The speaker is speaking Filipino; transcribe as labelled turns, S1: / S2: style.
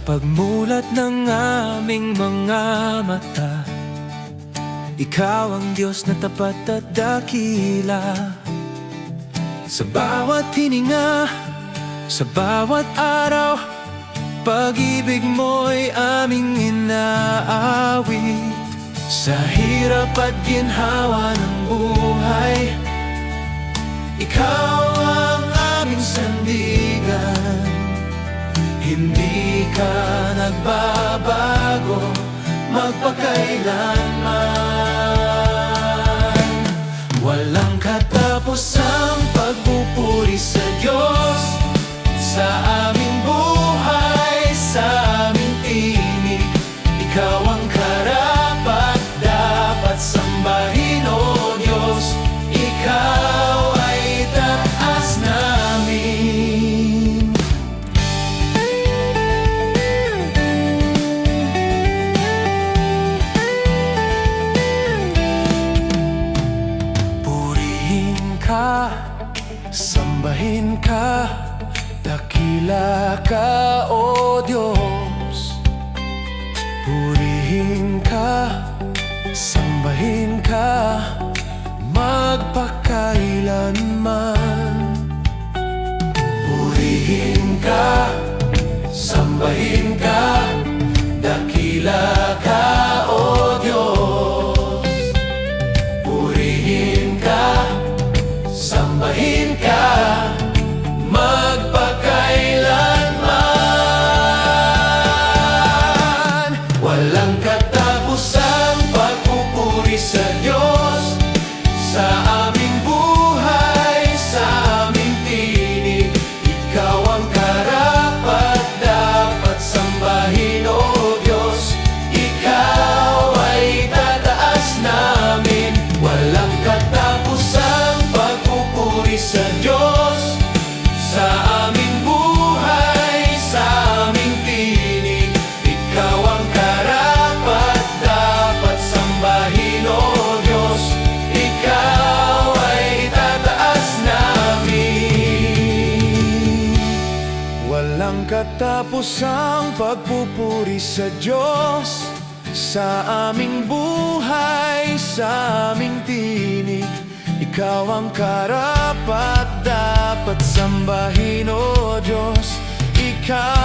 S1: pagmulat ng aming mga mata, Ikaw ang Diyos na tapat at dakila. Sa bawat hininga, sa bawat araw, pag-ibig mo'y aming inaawit. Sa hirap at ginhawa ng buhay, Ikaw ang aming sandigan. Hindi ka nagbabago magpakailanman. Walang katapusang pagpupuri sa Diyos, sa aming buhay, sa aming tinig. Ikaw ang karapat dapat sambahin, O Diyos. Ikaw ay taas namin. Purihin ka, sambahin ka, dakila ka, O Diyos. Purihin ka, sambahin ka, magpakailanman. Purihin ka, sambahin ka, dakila ka, O Diyos. Purihin ka, sambahin ka, magpakailanman. Walang katapusang pagpupuri sa Diyos, sa aming buhay, sa aming tinig. Ikaw ang karapat dapat sambahin, O Diyos. Ikaw ay tataas namin. Walang katapusang pagpupuri sa Diyos, sa aming buhay, sa aming tinig. Ikaw ang karapat dapat sambahin, O Diyos. Ikaw ay tataas namin. Walang katapusang pagpupuri sa Diyos, sa aming buhay, sa aming tinig. Ikaw ang karapat dapat sambahin, O Diyos. Ikaw